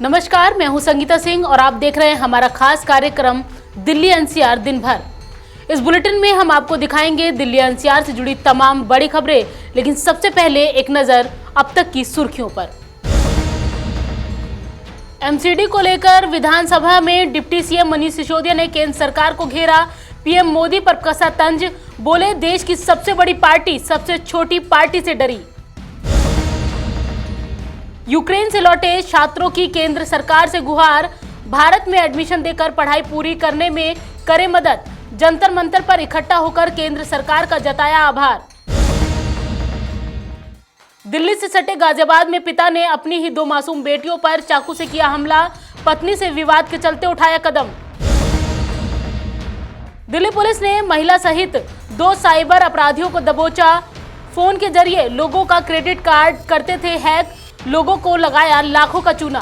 नमस्कार, मैं हूं संगीता सिंह और आप देख रहे हैं हमारा खास कार्यक्रम दिल्ली एनसीआर दिन भर। इस बुलेटिन में हम आपको दिखाएंगे दिल्ली एनसीआर से जुड़ी तमाम बड़ी खबरें, लेकिन सबसे पहले एक नजर अब तक की सुर्खियों पर। एमसीडी को लेकर विधानसभा में डिप्टी सीएम मनीष सिसोदिया ने केंद्र सरकार को घेरा। पीएम मोदी पर कसा तंज, बोले देश की सबसे बड़ी पार्टी सबसे छोटी पार्टी से डरी। यूक्रेन से लौटे छात्रों की केंद्र सरकार से गुहार, भारत में एडमिशन देकर पढ़ाई पूरी करने में करे मदद। जंतर मंतर पर इकट्ठा होकर केंद्र सरकार का जताया आभार। दिल्ली से सटे गाजियाबाद में पिता ने अपनी ही 2 मासूम बेटियों पर चाकू से किया हमला, पत्नी से विवाद के चलते उठाया कदम। दिल्ली पुलिस ने महिला सहित 2 साइबर अपराधियों को दबोचा, फोन के जरिए लोगों का क्रेडिट कार्ड करते थे हैक, लोगों को लगाया लाखों का चूना।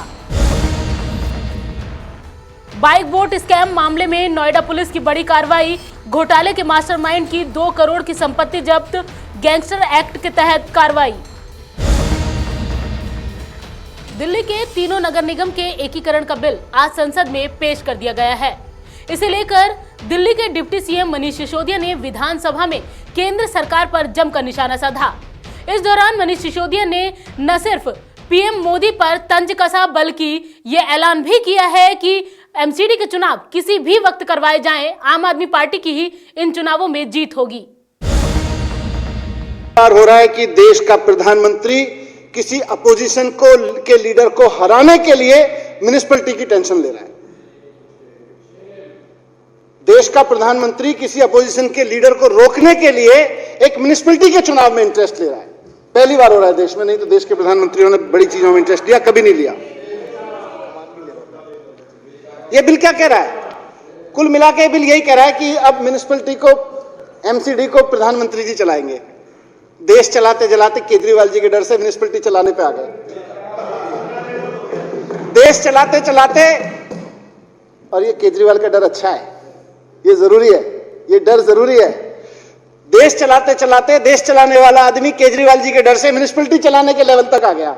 बाइक बोट स्कैम मामले में नोएडा पुलिस की बड़ी कार्रवाई, घोटाले के मास्टरमाइंड की 2 करोड़ की संपत्ति जब्त, गैंगस्टर एक्ट के तहत कार्रवाई। दिल्ली के तीनों नगर निगम के एकीकरण का बिल आज संसद में पेश कर दिया गया है। इसे लेकर दिल्ली के डिप्टी सीएम मनीष सिसोदिया ने विधानसभा में केंद्र सरकार पर जमकर निशाना साधा। इस दौरान मनीष सिसोदिया ने न सिर्फ पीएम मोदी पर तंज कसा, बल्कि ये ऐलान भी किया है कि एमसीडी के चुनाव किसी भी वक्त करवाए जाएं, आम आदमी पार्टी की ही इन चुनावों में जीत होगी। हो रहा है कि देश का प्रधानमंत्री किसी अपोजिशन के लीडर को हराने के लिए म्युनिसिपैलिटी की टेंशन ले रहा है। देश का प्रधानमंत्री किसी अपोजिशन के लीडर को रोकने के लिए एक म्युनिसिपैलिटी के चुनाव में इंटरेस्ट ले रहा है। पहली बार हो रहा है देश में, नहीं तो देश के प्रधानमंत्रियों ने बड़ी चीजों में इंटरेस्ट लिया, कभी नहीं लिया। यह बिल क्या कह रहा है? कुल मिला के बिल यही कह रहा है कि अब म्युनिसिपैलिटी को, एमसीडी को प्रधानमंत्री जी चलाएंगे। देश चलाते चलाते केजरीवाल जी के डर से म्युनिसिपैलिटी चलाने पे आ गए। देश चलाते चलाते, और ये केजरीवाल का डर अच्छा है, ये जरूरी है, ये डर जरूरी है। देश चलाते चलाते देश चलाने वाला आदमी केजरीवाल जी के डर से म्युनिसिपैलिटी चलाने के लेवल तक आ गया।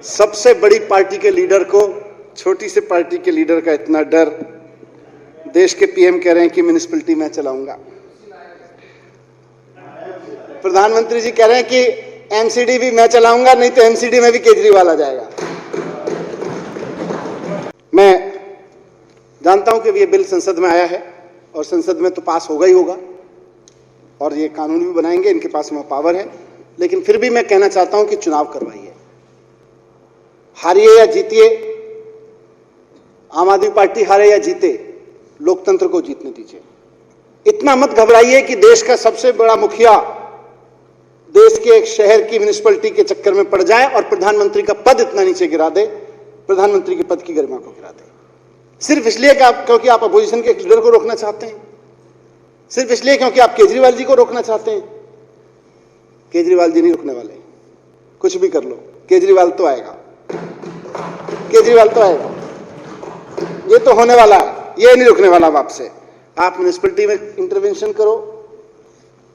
सबसे बड़ी पार्टी के लीडर को छोटी सी पार्टी के लीडर का इतना डर। देश के पीएम कह रहे हैं कि म्युनिसिपैलिटी मैं चलाऊंगा। प्रधानमंत्री जी कह रहे हैं कि एमसीडी भी मैं चलाऊंगा, नहीं तो एमसीडी में भी केजरीवाल आ जाएगा। मैं जानता हूं कि ये बिल संसद में आया है और संसद में तो पास होगा ही होगा और ये कानून भी बनाएंगे, इनके पास में पावर है। लेकिन फिर भी मैं कहना चाहता हूं कि चुनाव करवाइए, हारिए या जीतिए, आम आदमी पार्टी हारे या जीते, लोकतंत्र को जीतने दीजिए। इतना मत घबराइए कि देश का सबसे बड़ा मुखिया देश के एक शहर की म्युनिसिपैलिटी के चक्कर में पड़ जाए और प्रधानमंत्री का पद इतना नीचे गिरा दे, प्रधानमंत्री के पद की गरिमा को गिरा दे, सिर्फ इसलिए क्योंकि आप अपोजिशन के लीडर को रोकना चाहते हैं, सिर्फ इसलिए क्योंकि आप केजरीवाल जी को रोकना चाहते हैं। केजरीवाल जी नहीं रुकने वाले, कुछ भी कर लो, केजरीवाल तो आएगा, केजरीवाल तो आएगा। ये तो होने वाला है, ये नहीं रुकने वाला आपसे। आप म्युनिसिपैलिटी में इंटरवेंशन करो,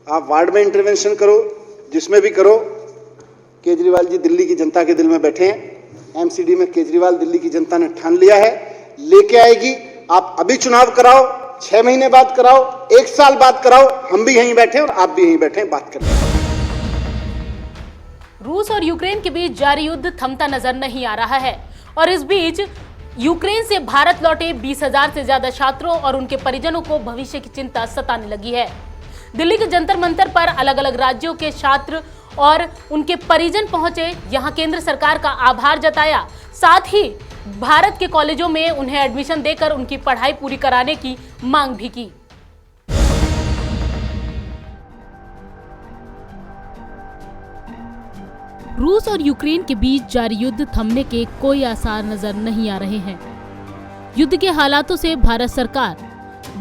आप वार्ड में इंटरवेंशन करो, जिसमें भी करो। केजरीवाल जी दिल्ली की जनता के दिल में बैठे हैं। एमसीडी में केजरीवाल दिल्ली की जनता ने ठान लिया है, लेके आएगी। आप अभी चुनाव कराओ, 6 महीने बाद कराओ, 1 साल बाद कराओ, हम भी यहीं बैठे और आप भी यहीं बैठे, बात करें। रूस और यूक्रेन के बीच जारी युद्ध थमता नजर नहीं आ रहा है और इस बीच यूक्रेन से भारत लौटे 20,000 से ज्यादा छात्रों और उनके परिजनों को भविष्य की चिंता सताने लगी है। दिल्ली के जंतर मंतर पर अलग अलग राज्यों के छात्र और उनके परिजन पहुंचे, यहां केंद्र सरकार का आभार जताया, साथ ही भारत के कॉलेजों में उन्हें एडमिशन देकर उनकी पढ़ाई पूरी कराने की मांग भी की। रूस और यूक्रेन के बीच जारी युद्ध थमने के कोई आसार नजर नहीं आ रहे हैं। युद्ध के हालातों से भारत सरकार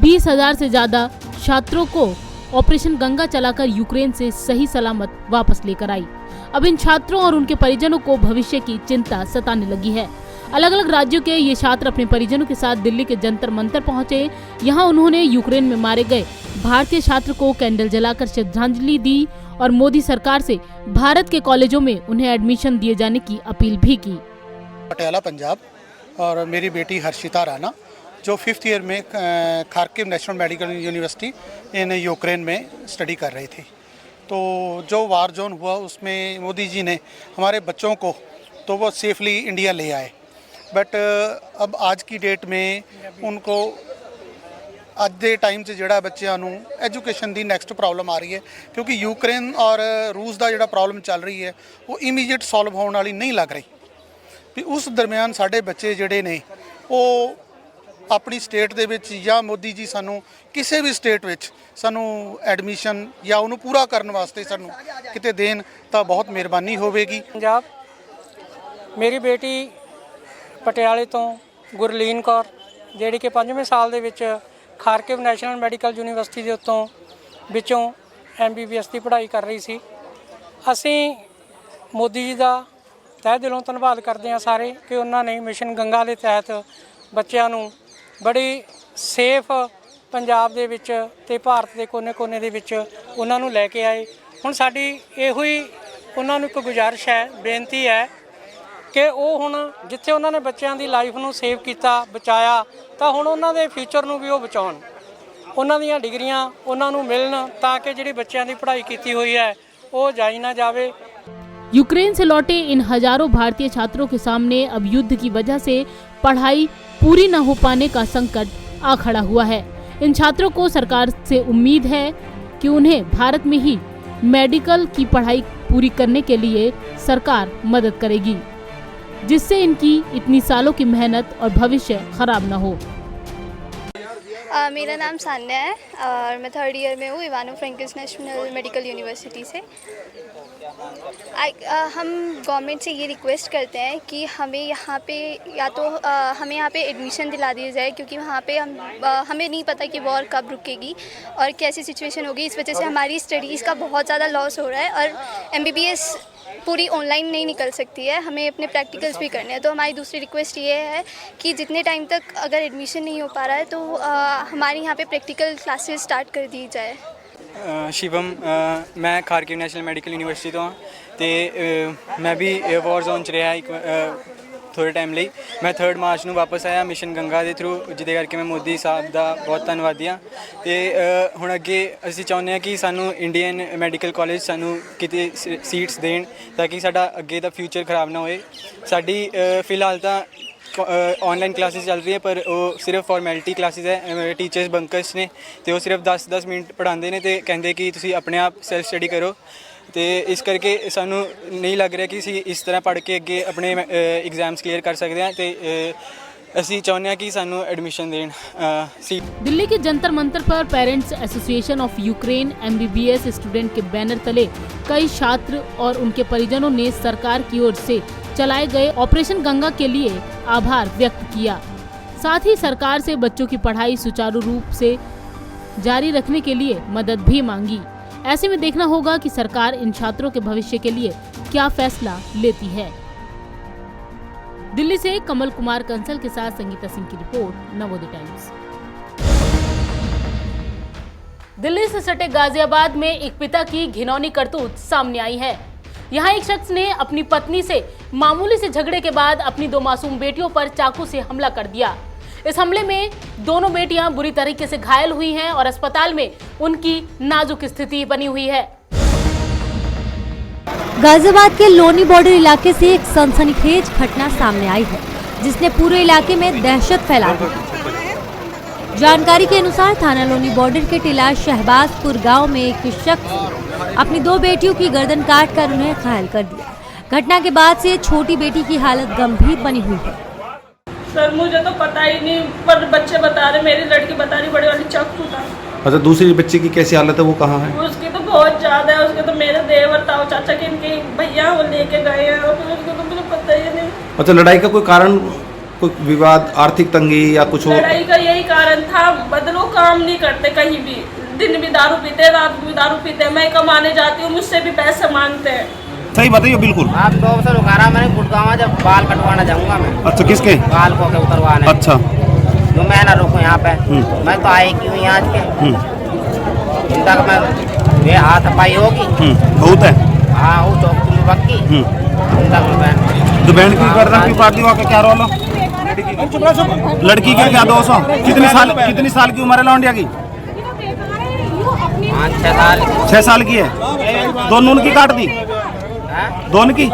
20,000 से ज्यादा छात्रों को ऑपरेशन गंगा चलाकर यूक्रेन से सही सलामत वापस लेकर आई। अब इन छात्रों और उनके परिजनों को भविष्य की चिंता सताने लगी है। अलग अलग राज्यों के ये छात्र अपने परिजनों के साथ दिल्ली के जंतर मंतर पहुंचे। यहाँ उन्होंने यूक्रेन में मारे गए भारतीय छात्र को कैंडल जलाकर श्रद्धांजलि दी और मोदी सरकार से भारत के कॉलेजों में उन्हें एडमिशन दिए जाने की अपील भी की। पटियाला पंजाब, और मेरी बेटी हर्षिता राणा जो 5th ईयर में Kharkiv national medical university in Ukraine में स्टडी कर रही थी। तो जो वार जोन हुआ उसमें मोदी जी ने हमारे बच्चों को तो वो सेफली इंडिया ले आए, बट अब आज की डेट में उनको ਅੱਜ ਦੇ ਟਾਈਮ 'ਚ ਜਿਹੜਾ ਬੱਚਿਆਂ ਨੂੰ ਐਜੂਕੇਸ਼ਨ ਦੀ ਨੈਕਸਟ ਪ੍ਰੋਬਲਮ ਆ ਰਹੀ ਹੈ, ਕਿਉਂਕਿ ਯੂਕਰੇਨ ਔਰ ਰੂਸ ਦਾ ਜਿਹੜਾ ਪ੍ਰੋਬਲਮ ਚੱਲ ਰਹੀ ਹੈ ਉਹ ਇਮੀਡੀਏਟ ਸੋਲਵ ਹੋਣ ਵਾਲੀ ਨਹੀਂ ਲੱਗ ਰਹੀ। ਵੀ ਉਸ ਦਰਮਿਆਨ ਸਾਡੇ ਬੱਚੇ ਜਿਹੜੇ ਨੇ ਉਹ ਆਪਣੀ ਸਟੇਟ ਦੇ ਵਿੱਚ ਜਾਂ ਮੋਦੀ ਜੀ ਸਾਨੂੰ ਕਿਸੇ ਵੀ ਸਟੇਟ ਵਿੱਚ ਸਾਨੂੰ ਐਡਮਿਸ਼ਨ ਜਾਂ ਉਹਨੂੰ ਪੂਰਾ ਕਰਨ ਵਾਸਤੇ ਸਾਨੂੰ ਕਿਤੇ ਦੇਣ ਤਾਂ ਬਹੁਤ ਮਿਹਰਬਾਨੀ ਹੋਵੇਗੀ। ਪੰਜਾਬ ਮੇਰੀ ਬੇਟੀ ਪਟਿਆਲੇ ਤੋਂ ਗੁਰਲੀਨ ਕੌਰ ਜਿਹੜੀ ਕਿ 5ਵੇਂ ਸਾਲ ਦੇ ਵਿੱਚ ਖਾਰਕਿਵ ਨੈਸ਼ਨਲ ਮੈਡੀਕਲ ਯੂਨੀਵਰਸਿਟੀ ਦੇ ਵਿੱਚੋਂ MBBS ਦੀ ਪੜ੍ਹਾਈ ਕਰ ਰਹੀ ਸੀ। ਅਸੀਂ ਮੋਦੀ ਜੀ ਦਾ ਤਹਿ ਦਿਲੋਂ ਧੰਨਵਾਦ ਕਰਦੇ ਹਾਂ ਸਾਰੇ ਕਿ ਉਹਨਾਂ ਨੇ ਮਿਸ਼ਨ ਗੰਗਾ ਦੇ ਤਹਿਤ ਬੱਚਿਆਂ ਨੂੰ ਬੜੀ ਸੇਫ ਪੰਜਾਬ ਦੇ ਵਿੱਚ ਤੇ ਭਾਰਤ ਦੇ ਕੋਨੇ-ਕੋਨੇ ਦੇ ਵਿੱਚ ਉਹਨਾਂ ਨੂੰ ਲੈ ਕੇ ਆਏ। ਹੁਣ ਸਾਡੀ ਇਹੋ ਹੀ ਉਹਨਾਂ ਨੂੰ ਇੱਕ ਗੁਜ਼ਾਰਿਸ਼ ਹੈ, ਬੇਨਤੀ ਹੈ ਕਿ ਉਹ ਹੁਣ ਜਿੱਥੇ ਉਹਨਾਂ ਨੇ ਬੱਚਿਆਂ ਦੀ ਲਾਈਫ ਨੂੰ ਸੇਵ ਕੀਤਾ, ਬਚਾਇਆ, ਤਾਂ ਹੁਣ ਉਹਨਾਂ ਦੇ ਫਿਊਚਰ ਨੂੰ ਵੀ ਉਹ ਬਚਾਉਣ, ਉਹਨਾਂ ਦੀਆਂ ਡਿਗਰੀਆਂ ਉਹਨਾਂ ਨੂੰ ਮਿਲਣ ਤਾਂ ਕਿ ਜਿਹੜੀ ਬੱਚਿਆਂ ਦੀ ਪੜ੍ਹਾਈ ਕੀਤੀ ਹੋਈ ਹੈ ਉਹ ਜਾਈ ਨਾ जावे। यूक्रेन से लौटे इन हजारों भारतीय छात्रों के सामने अब युद्ध की वजह से पढ़ाई पूरी न हो पाने का संकट आ खड़ा हुआ है। इन छात्रों को सरकार से उम्मीद है कि उन्हें भारत में ही मेडिकल की पढ़ाई पूरी करने के लिए सरकार मदद करेगी, जिससे इनकी इतनी सालों की मेहनत और भविष्य खराब न हो। मेरा नाम सान्या है और मैं 3rd ईयर में हूँ इवानो फ्रैंकिस नेशनल मेडिकल यूनिवर्सिटी से। हम गवर्नमेंट से ये रिक्वेस्ट करते हैं कि हमें यहाँ पे या तो हमें यहाँ पे एडमिशन दिला दिया जाए, क्योंकि वहाँ पे हमें नहीं पता कि वॉर कब रुकेगी और कैसी सिचुएशन होगी। इस वजह से हमारी स्टडीज़ का बहुत ज़्यादा लॉस हो रहा है और MBBS पूरी ऑनलाइन नहीं निकल सकती है, हमें अपने प्रैक्टिकल्स भी करने हैं। तो हमारी दूसरी रिक्वेस्ट ये है कि जितने टाइम तक अगर एडमिशन नहीं हो पा रहा है तो हमारे यहाँ पे प्रैक्टिकल क्लासेस स्टार्ट कर दी जाए। शिवम, मैं खारकिव नैशनल मैडिकल यूनिवर्सिटी तो हाँ तो मैं भी वॉर जोन च रहा एक थोड़े टाइम ਲਈ। मैं 3 मार्च ਨੂੰ ਵਾਪਸ ਆਇਆ ਮਿਸ਼ਨ ਗੰਗਾ ਦੇ ਥਰੂ, ਜਿਹਦੇ ਕਰਕੇ ਮੈਂ ਮੋਦੀ ਸਾਹਿਬ ਦਾ ਬਹੁਤ ਧੰਨਵਾਦੀ ਹਾਂ। ਤੇ ਹੁਣ ਅੱਗੇ ਅਸੀਂ ਚਾਹੁੰਦੇ ਹਾਂ ਕਿ ਸਾਨੂੰ ਇੰਡੀਅਨ ਮੈਡੀਕਲ ਕਾਲਜ ਸਾਨੂੰ ਕਿਤੇ ਸੀਟਸ ਦੇਣ ਤਾਂ ਕਿ ਸਾਡਾ ਅੱਗੇ ਦਾ ਫਿਊਚਰ ਖਰਾਬ ਨਾ ਹੋਏ। ਸਾਡੀ ਫਿਲਹਾਲ ਤਾਂ ऑनलाइन क्लासेस चल रही है, पर वो सिर्फ फॉर्मैलिटी क्लासेस है। टीचर्स बंकर्स ने तो वो सिर्फ 10-10 मिनट पढ़ाते हैं तो कहते कि तुसी अपने आप सैल्फ स्टडी करो। तो इस करके सानू नहीं लग रहा कि असी इस तरह पढ़ के अगे अपने एग्जाम्स क्लीयर कर सकते हैं। तो असी चाहते हैं कि सानू एडमिशन देन सीट। दिल्ली के जंतर मंतर पर parents association of Ukraine MBBS student के बैनर तले कई छात्र और उनके परिजनों ने सरकार की ओर से चलाए गए ऑपरेशन गंगा के लिए आभार व्यक्त किया। साथ ही सरकार से बच्चों की पढ़ाई सुचारू रूप से जारी रखने के लिए मदद भी मांगी। ऐसे में देखना होगा कि सरकार इन छात्रों के भविष्य के लिए क्या फैसला लेती है। दिल्ली से कमल कुमार कंसल के साथ संगीता सिंह की रिपोर्ट, नवोदय टाइम्स। दिल्ली से सटे गाजियाबाद में एक पिता की घिनौनी करतूत सामने आई है। यहाँ एक शख्स ने अपनी पत्नी से मामूली से झगड़े के बाद अपनी 2 मासूम बेटियों पर चाकू से हमला कर दिया। इस हमले में दोनों बेटियां बुरी तरीके से घायल हुई हैं और अस्पताल में उनकी नाजुक स्थिति बनी हुई है। गाजियाबाद के लोनी बॉर्डर इलाके से एक सनसनीखेज घटना सामने आई है, जिसने पूरे इलाके में दहशत फैला दी। जानकारी के अनुसार थाना लोनी बॉर्डर के टिला शहबाजपुर गांव में एक शख्स अपनी 2 बेटियों की गर्दन काटकर उन्हें घायल कर दिया। घटना के बाद से छोटी बेटी की हालत गंभीर बनी हुई है। सर मुझे तो पता ही नहीं, पर बच्चे बता रहे, मेरी लड़की बता रही बड़ी वाली चाकू था। अच्छा, दूसरी बच्चे की कैसी हालत है, वो कहाँ है? उसकी तो बहुत ज्यादा है, उसके तो मेरे देवर ताऊ चाचा के इनके भैया वो लेके गए हैं और उसको तो मुझे पता ही नहीं। अच्छा, लड़ाई का कोई कारण, कोई विवाद, आर्थिक तंगी या कुछ और? लड़ाई का यही कारण था, बदलो काम नहीं करते कहीं भी, दिन भी दारू पीते, रात भी दारू पीते। मैं कमाने जाती हूँ, मुझसे भी पैसे मांगते हैं। सही बताइए बिल्कुल। आप 2 अवसर रुका रहा, मैंने गुड़गांव जब बाल कटवाना जाऊंगा मैं। अच्छा, किसके बाल को के उतरवाने? अच्छा, जो मैं ना रुकूं यहाँ पे, मैं तो आई क्यों यहाँ आज के तक मैं ये हाथापाई होगी। बहुत है। हाँ वो चौक में बक्की। तो बहन की गर्दन की पार्टी हुआ क्या रोल? लड़की के क्या 200? कितनी साल की उम्र है लौंडिया की? 6 साल की है। दोनों की काट दी? दोनों की?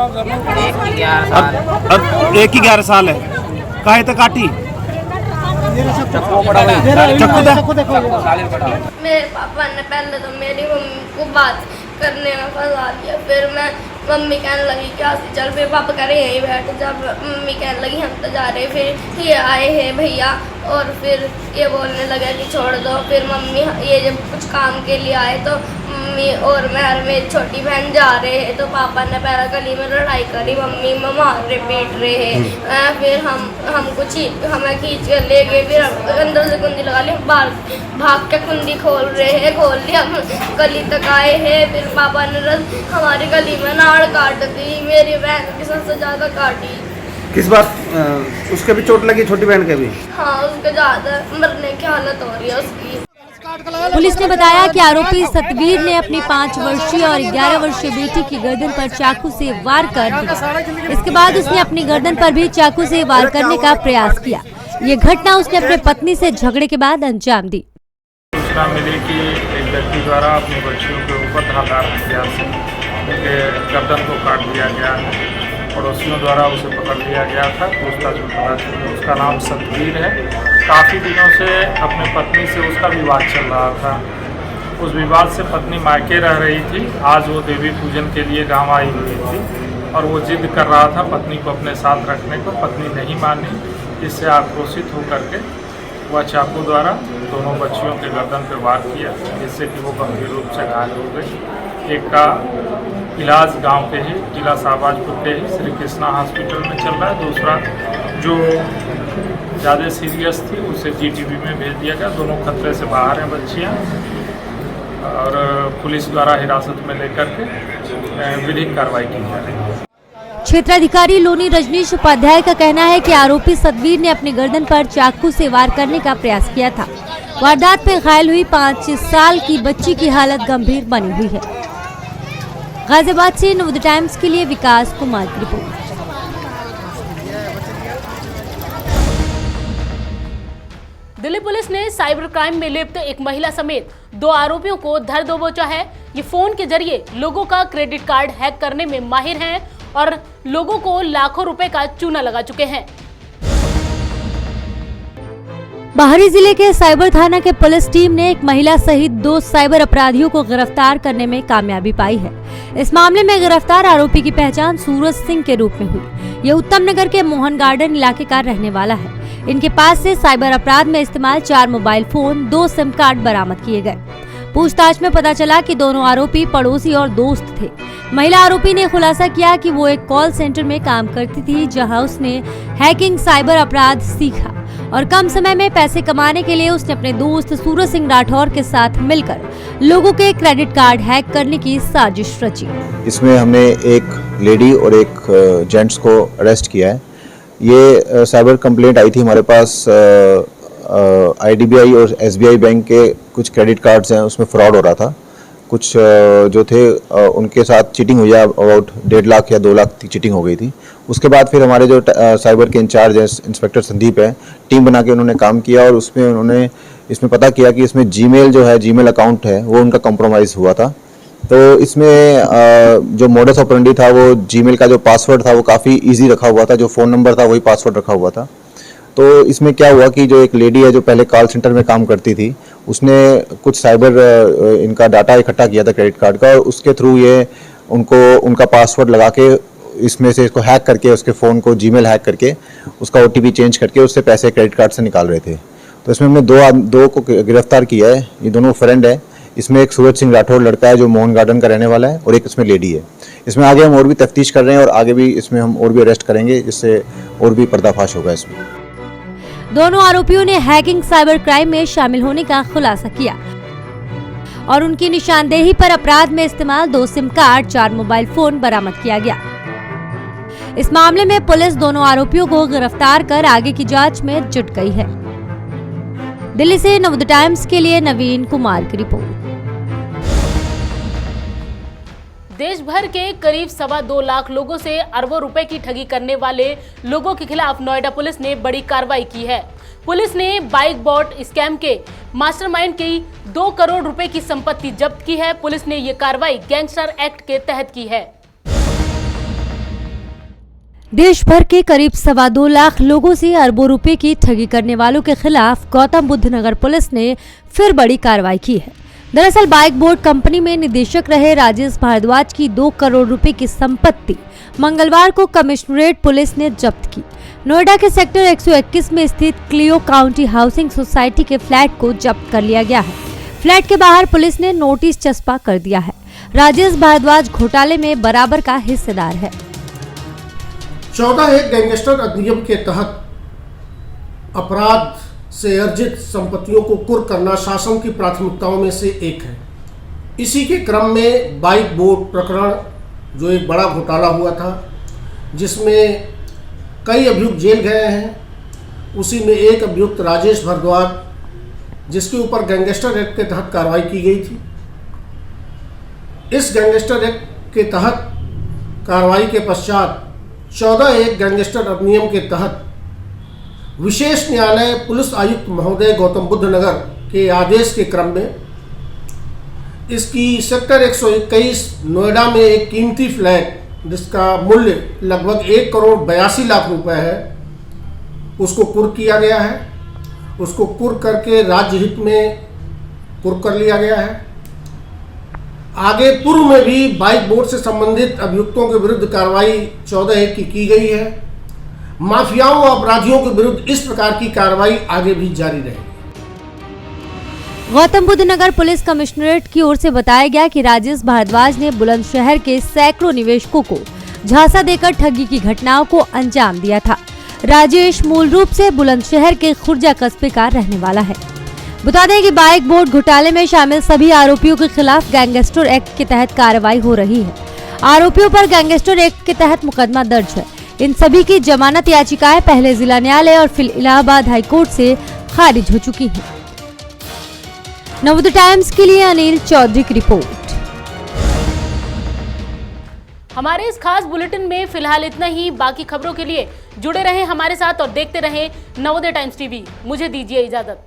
एक की 11 साल है। काहे तो काटी? चक्कू देखो। मेरे पापा ने पहले तो मेरी मम्मी को बात करने में फंसा दिया, फिर मैं मम्मी कहने लगी क्या चल, फिर पापा कह रहे यहीं बैठ, जब मम्मी कहने लगी हम तो जा रहे, फिर ये आए हैं भैया और फिर ये बोलने लगे कि छोड़ दो, फिर मम्मी ये जब कुछ काम के लिए आए तो मम्मी और मैं और मेरी छोटी बहन जा रहे हैं, तो पापा ने पहले गली में लड़ाई करी, मम्मी में मार रहे पीट रहे हैं, फिर हम कुछ हमें खींच कर ले गए, फिर अंदर से कुंडी लगा ली, बाहर भाग के कुंडी खोल रहे हैं, खोल लिया, हम गली तक आए हैं, फिर पापा ने हमारी गली में नाड़ काट दी, मेरी बहन की सबसे ज़्यादा काटी। किस बात? उसके भी चोट लगी, छोटी बहन के भी? हाँ उसके ज़्यादा मरने की हालत हो रही है उसकी। पुलिस ने बताया कि आरोपी सतवीर ने अपनी 5 वर्षीय और 11 वर्षीय बेटी की गर्दन पर चाकू से वार कर दिया। इसके बाद उसने अपनी गर्दन पर भी चाकू से वार करने का प्रयास किया। ये घटना उसने अपने पत्नी से झगड़े के बाद अंजाम दी। सूचना मिली कि एक व्यक्ति द्वारा अपनी बच्चियों के ऊपर धारदार हथियार से उनके गर्दन को काट दिया गया है। पड़ोसियों द्वारा उसे पकड़ लिया गया था। पूछताछ में पता चला उसका नाम सतवीर है। काफ़ी दिनों से अपने पत्नी से उसका विवाद चल रहा था। उस विवाद से पत्नी मायके रह रही थी। आज वो देवी पूजन के लिए गांव आई हुई थी और वो जिद कर रहा था पत्नी को अपने साथ रखने को। पत्नी नहीं मानी, इससे आक्रोशित होकर के वह चाकू द्वारा दोनों बच्चियों के गर्दन पर वार किया, जिससे कि वो गंभीर रूप से घायल हो गई। एक का इलाज गांव के ही जिला शाहबाजपुर के ही श्री कृष्णा हॉस्पिटल में चल रहा है। दूसरा जो ज़्यादा सीरियस थी उसे जीटीबी में भेज दिया गया। दोनों खतरे से बाहर हैं बच्चियाँ और पुलिस द्वारा हिरासत में लेकर के विधिक कार्रवाई की जा रही है। क्षेत्राधिकारी लोनी रजनीश उपाध्याय का कहना है कि आरोपी सतवीर ने अपनी गर्दन पर चाकू से वार करने का प्रयास किया था। वारदात में घायल हुई 5 साल की बच्ची की हालत गंभीर बनी हुई है। गाजियाबाद से नवोदय टाइम्स के लिए विकास कुमार की रिपोर्ट। दिल्ली पुलिस ने साइबर क्राइम में लिप्त एक महिला समेत 2 आरोपियों को धर दबोचा है। ये फोन के जरिए लोगों का क्रेडिट कार्ड हैक करने में माहिर हैं और लोगों को लाखों रुपए का चूना लगा चुके हैं। बाहरी जिले के साइबर थाना के पुलिस टीम ने एक महिला सहित 2 साइबर अपराधियों को गिरफ्तार करने में कामयाबी पाई है। इस मामले में गिरफ्तार आरोपी की पहचान सूरज सिंह के रूप में हुई। ये उत्तम नगर के मोहन गार्डन इलाके का रहने वाला है। इनके पास से साइबर अपराध में इस्तेमाल 4 मोबाइल फोन, 2 सिम कार्ड बरामद किए गए। पूछताछ में पता चला कि दोनों आरोपी पड़ोसी और दोस्त थे। महिला आरोपी ने खुलासा किया कि वो एक कॉल सेंटर में काम करती थी, जहां उसने हैकिंग साइबर अपराध सीखा और कम समय में पैसे कमाने के लिए उसने अपने दोस्त सूरज सिंह राठौर के साथ मिलकर लोगों के क्रेडिट कार्ड हैक करने की साजिश रची। इसमें हमने एक लेडी और एक जेंट्स को अरेस्ट किया है। ये साइबर कंप्लेंट आई थी हमारे पास। IDBI और SBI बैंक के कुछ क्रेडिट कार्ड्स हैं, उसमें फ्रॉड हो रहा था। कुछ जो थे उनके साथ चीटिंग हुई है। अबाउट 1.5 लाख या 2 लाख की चीटिंग हो गई थी। उसके बाद फिर हमारे जो साइबर के इंचार्ज हैं इंस्पेक्टर संदीप है, टीम बना के उन्होंने काम किया और उसमें उन्होंने इसमें पता किया कि इसमें जीमेल जो है, जीमेल अकाउंट है, वो उनका कॉम्प्रोमाइज़ हुआ था। तो इसमें जो मोडस ऑपरेंडी था, वो जीमेल का जो पासवर्ड था वो काफ़ी इजी रखा हुआ था। जो फ़ोन नंबर था वही पासवर्ड रखा हुआ था। तो इसमें क्या हुआ कि जो एक लेडी है जो पहले कॉल सेंटर में काम करती थी, उसने कुछ साइबर इनका डाटा इकट्ठा किया था क्रेडिट कार्ड का और उसके थ्रू ये उनका पासवर्ड लगा के इसमें से इसको हैक करके उसके फ़ोन को जीमेल हैक करके उसका OTP चेंज करके उससे पैसे क्रेडिट कार्ड से निकाल रहे थे। तो इसमें हमने दो को गिरफ्तार किया है। ये दोनों फ्रेंड है। इसमें एक सूरज सिंह राठौर लड़का है जो मोहन गार्डन का रहने वाला है और एक इसमें लेडी है। इसमें आगे हम और भी तफ्तीश कर रहे हैं और आगे भी इसमें हम और भी अरेस्ट करेंगे, जिससे और भी पर्दाफाश होगा इसमें। दोनों आरोपियों ने हैकिंग साइबर क्राइम में शामिल होने का खुलासा किया और उनकी निशानदेही पर अपराध में इस्तेमाल 2 सिम कार्ड, 4 मोबाइल फोन बरामद किया गया। इस मामले में पुलिस दोनों आरोपियों को गिरफ्तार कर आगे की जांच में जुट गई है। दिल्ली से नवोदय टाइम्स के लिए नवीन कुमार की रिपोर्ट। देश भर के करीब 2.25 लाख लोगों से अरबों रुपए की ठगी करने वाले लोगों के खिलाफ नोएडा पुलिस ने बड़ी कार्रवाई की है। पुलिस ने बाइक बॉट स्कैम के मास्टरमाइंड की 2 करोड़ रुपए की संपत्ति जब्त की है। पुलिस ने ये कार्रवाई गैंगस्टर एक्ट के तहत की है। देश भर के करीब 2.25 लाख लोगों से अरबों रुपए की ठगी करने वालों के खिलाफ गौतम बुद्ध नगर पुलिस ने फिर बड़ी कार्रवाई की है। दरअसल बाइक बोर्ड कंपनी में निदेशक रहे राजेश भारद्वाज की 2 करोड़ रुपए की संपत्ति मंगलवार को कमिश्नरेट पुलिस ने जब्त की। नोएडा के सेक्टर 121 में स्थित क्लियो काउंटी हाउसिंग सोसाइटी के फ्लैट को जब्त कर लिया गया है। फ्लैट के बाहर पुलिस ने नोटिस चस्पा कर दिया है। राजेश भारद्वाज घोटाले में बराबर का हिस्सेदार है। 14 एक गैंगस्टर अधिनियम के तहत अपराध से अर्जित संपत्तियों को कुर्क करना शासन की प्राथमिकताओं में से एक है। इसी के क्रम में बाइक बोर्ड प्रकरण, जो एक बड़ा घोटाला हुआ था जिसमें कई अभियुक्त जेल गए हैं, उसी में एक अभियुक्त राजेश भारद्वाज, जिसके ऊपर गैंगस्टर एक्ट के तहत कार्रवाई की गई थी। इस गैंगस्टर एक्ट के तहत कार्रवाई के पश्चात 14 एक गैंगस्टर अधिनियम के तहत विशेष न्यायालय पुलिस आयुक्त महोदय गौतम बुद्ध नगर के आदेश के क्रम में इसकी सेक्टर 121 नोएडा में एक कीमती फ्लैट जिसका मूल्य लगभग 1 करोड़ 82 लाख रुपए है, उसको कुर्क किया गया है। उसको कुर्क करके राज्य हित में कुर्क कर लिया गया है। आगे पूर्व में भी बाइक बोर्ड से संबंधित अभियुक्तों के विरुद्ध कार्रवाई 14 एक की गई है। माफियाओं और अपराधियों के विरुद्ध इस प्रकार की कार्रवाई आगे भी जारी रहेगी। गौतम बुद्ध नगर पुलिस कमिश्नरेट की ओर से बताया गया कि राजेश भारद्वाज ने बुलंदशहर के सैकड़ों निवेशकों को झांसा देकर ठगी की घटनाओं को अंजाम दिया था। राजेश मूल रूप से बुलंदशहर के खुर्जा कस्बे का रहने वाला है। बता दें कि बाइक बोर्ड घोटाले में शामिल सभी आरोपियों के खिलाफ गैंगस्टर एक्ट के तहत कार्रवाई हो रही है। आरोपियों पर गैंगस्टर एक्ट के तहत मुकदमा दर्ज है। इन सभी की जमानत याचिकाएं पहले जिला न्यायालय और फिर इलाहाबाद हाईकोर्ट से खारिज हो चुकी हैं। नवोदय टाइम्स के लिए अनिल चौधरी की रिपोर्ट। हमारे इस खास बुलेटिन में फिलहाल इतना ही। बाकी खबरों के लिए जुड़े रहें हमारे साथ और देखते रहें नवोदय टाइम्स टीवी। मुझे दीजिए इजाजत।